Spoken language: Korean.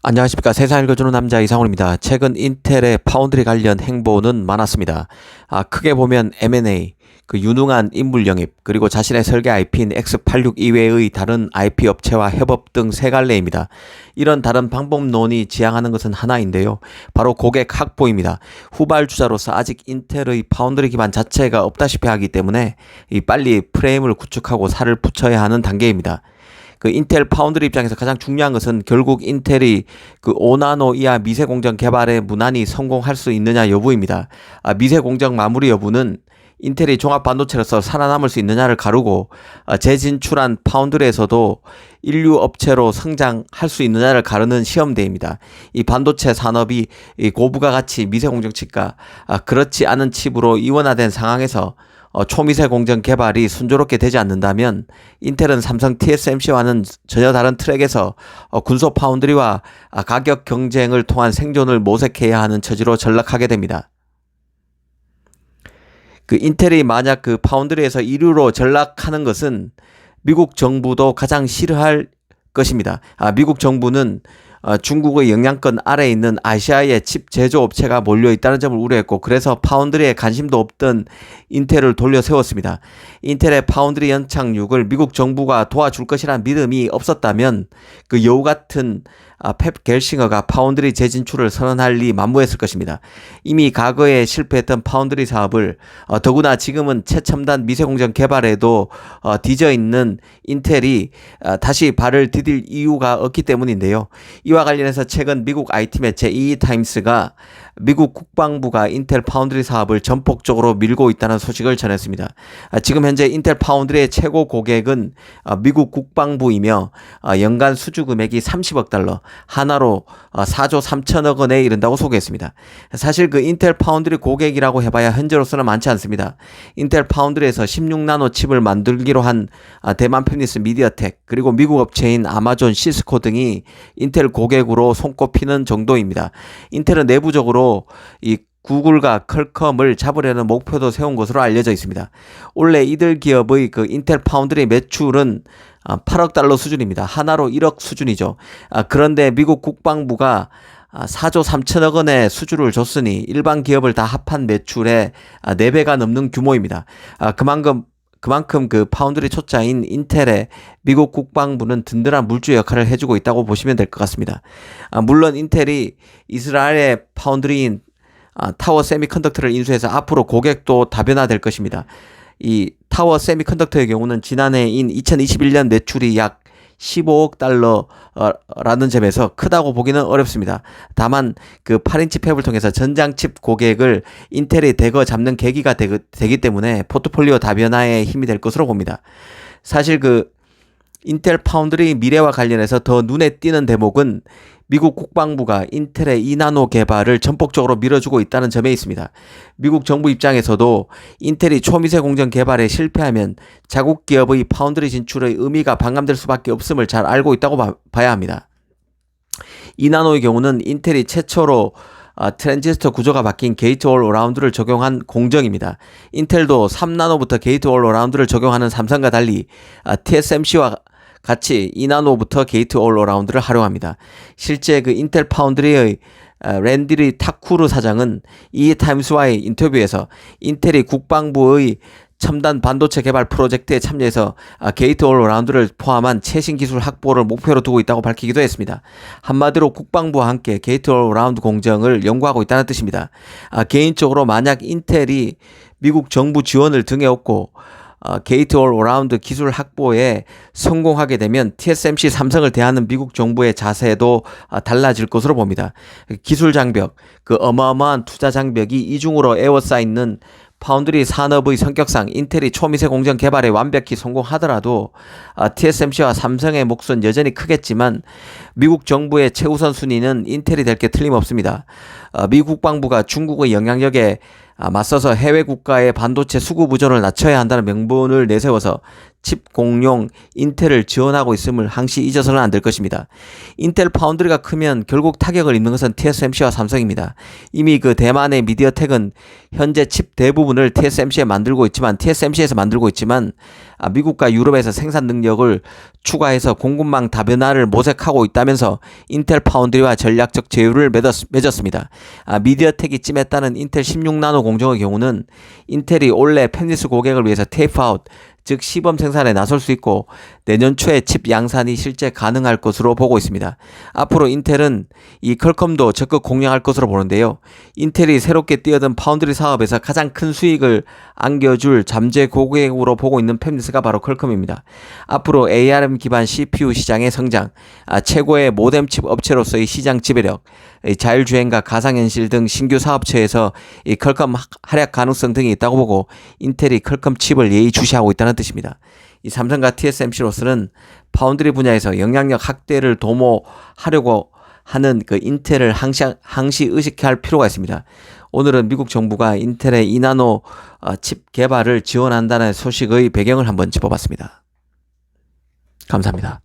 안녕하십니까. 세상 읽어주는 남자 이상훈입니다. 최근 인텔의 파운드리 관련 행보는 많았습니다. 크게 보면 M&A, 유능한 인물 영입, 그리고 자신의 설계 IP인 X86 이외의 다른 IP 업체와 협업 등 세 갈래입니다. 이런 다른 방법론이 지향하는 것은 하나인데요. 바로 고객 확보입니다. 후발주자로서 아직 인텔의 파운드리 기반 자체가 없다시피 하기 때문에 빨리 프레임을 구축하고 살을 붙여야 하는 단계입니다. 인텔 파운드리 입장에서 가장 중요한 것은 결국 인텔이 5나노 이하 미세 공정 개발에 무난히 성공할 수 있느냐 여부입니다. 미세 공정 마무리 여부는 인텔이 종합 반도체로서 살아남을 수 있느냐를 가르고 재진출한 파운드리에서도 인류 업체로 성장할 수 있느냐를 가르는 시험대입니다. 이 반도체 산업이 고부가 가치 미세 공정 칩과 그렇지 않은 칩으로 이원화된 상황에서 초미세 공정 개발이 순조롭게 되지 않는다면 인텔은 삼성 TSMC와는 전혀 다른 트랙에서 군소 파운드리와 가격 경쟁을 통한 생존을 모색해야 하는 처지로 전락하게 됩니다. 인텔이 만약 파운드리에서 1위로 전락하는 것은 미국 정부도 가장 싫어할 것입니다. 미국 정부는 중국의 영향권 아래에 있는 아시아의 칩 제조업체가 몰려있다는 점을 우려했고, 그래서 파운드리에 관심도 없던 인텔을 돌려 세웠습니다. 인텔의 파운드리 연착륙을 미국 정부가 도와줄 것이라는 믿음이 없었다면 여우 같은 펩 겔싱어가 파운드리 재진출을 선언할 리 만무했을 것입니다. 이미 과거에 실패했던 파운드리 사업을 더구나 지금은 최첨단 미세공정 개발에도 뒤져있는 인텔이 다시 발을 디딜 이유가 없기 때문인데요. 이와 관련해서 최근 미국 IT 매체 EE타임스가 미국 국방부가 인텔 파운드리 사업을 전폭적으로 밀고 있다는 소식을 전했습니다. 지금 현재 인텔 파운드리의 최고 고객은 미국 국방부이며 연간 수주 금액이 30억 달러, 하나로 4조 3천억 원에 이른다고 소개했습니다. 사실 인텔 파운드리 고객이라고 해봐야 현재로서는 많지 않습니다. 인텔 파운드리에서 16나노 칩을 만들기로 한 대만 펜니스 미디어텍, 그리고 미국 업체인 아마존, 시스코 등이 인텔 고객으로 손꼽히는 정도입니다. 인텔은 내부적으로 구글과 퀄컴을 잡으려는 목표도 세운 것으로 알려져 있습니다. 올해 이들 기업의 인텔 파운드리 매출은 8억 달러 수준입니다. 하나로 1억 수준이죠. 그런데 미국 국방부가 4조 3천억 원의 수주를 줬으니 일반 기업을 다 합한 매출의 4배가 넘는 규모입니다. 그만큼 파운드리 초짜인 인텔의 미국 국방부는 든든한 물주 역할을 해주고 있다고 보시면 될 것 같습니다. 물론 인텔이 이스라엘의 파운드리인 타워 세미컨덕터를 인수해서 앞으로 고객도 다변화될 것입니다. 이 타워 세미컨덕터의 경우는 지난해인 2021년 매출이 약 15억 달러라는 점에서 크다고 보기는 어렵습니다. 다만 8인치 팹을 통해서 전장칩 고객을 인텔이 대거 잡는 계기가 되기 때문에 포트폴리오 다변화에 힘이 될 것으로 봅니다. 사실 인텔 파운드리 미래와 관련해서 더 눈에 띄는 대목은 미국 국방부가 인텔의 2나노 개발을 전폭적으로 밀어주고 있다는 점에 있습니다. 미국 정부 입장에서도 인텔이 초미세 공정 개발에 실패하면 자국 기업의 파운드리 진출의 의미가 반감될 수밖에 없음을 잘 알고 있다고 봐야 합니다. 2나노의 경우는 인텔이 최초로 트랜지스터 구조가 바뀐 게이트 올 어라운드를 적용한 공정입니다. 인텔도 3나노부터 게이트 올 어라운드를 적용하는 삼성과 달리 TSMC와 같이 2나노부터 게이트 올 어라운드를 활용합니다. 실제 인텔 파운드리의 랜디리 타쿠르 사장은 이타임스와의 인터뷰에서 인텔이 국방부의 첨단 반도체 개발 프로젝트에 참여해서 게이트 올 어라운드를 포함한 최신 기술 확보를 목표로 두고 있다고 밝히기도 했습니다. 한마디로 국방부와 함께 게이트 올 어라운드 공정을 연구하고 있다는 뜻입니다. 개인적으로 만약 인텔이 미국 정부 지원을 등에 업고 게이트 올 어라운드 기술 확보에 성공하게 되면 TSMC, 삼성을 대하는 미국 정부의 자세도 달라질 것으로 봅니다. 기술 장벽, 어마어마한 투자 장벽이 이중으로 에워싸있는 파운드리 산업의 성격상 인텔이 초미세 공정 개발에 완벽히 성공하더라도 TSMC와 삼성의 몫은 여전히 크겠지만 미국 정부의 최우선 순위는 인텔이 될 게 틀림없습니다. 미국 국방부가 중국의 영향력에 맞서서 해외 국가의 반도체 수급 의존을 낮춰야 한다는 명분을 내세워서 칩 공룡 인텔을 지원하고 있음을 항시 잊어서는 안 될 것입니다. 인텔 파운드리가 크면 결국 타격을 입는 것은 TSMC와 삼성입니다. 이미 그 대만의 미디어텍은 현재 칩 대부분을 TSMC에서 만들고 있지만 미국과 유럽에서 생산 능력을 추가해서 공급망 다변화를 모색하고 있다면서 인텔 파운드리와 전략적 제휴를 맺었습니다. 미디어텍이 찜했다는 인텔 16나노 공정의 경우는 인텔이 올해 팹리스 고객을 위해서 테이프아웃, 즉 시범 생산에 나설 수 있고 내년 초에 칩 양산이 실제 가능할 것으로 보고 있습니다. 앞으로 인텔은 이 퀄컴도 적극 공략할 것으로 보는데요. 인텔이 새롭게 뛰어든 파운드리 사업에서 가장 큰 수익을 안겨줄 잠재 고객으로 보고 있는 팹리스가 바로 퀄컴입니다. 앞으로 ARM 기반 CPU 시장의 성장, 최고의 모뎀 칩 업체로서의 시장 지배력, 자율주행과 가상현실 등 신규 사업체에서 이 퀄컴 활약 가능성 등이 있다고 보고 인텔이 퀄컴 칩을 예의주시하고 있다는 뜻입니다. 이 삼성과 TSMC로서는 파운드리 분야에서 영향력 확대를 도모하려고 하는 그 인텔을 항시 의식해야 할 필요가 있습니다. 오늘은 미국 정부가 인텔의 2나노 칩 개발을 지원한다는 소식의 배경을 한번 짚어봤습니다. 감사합니다.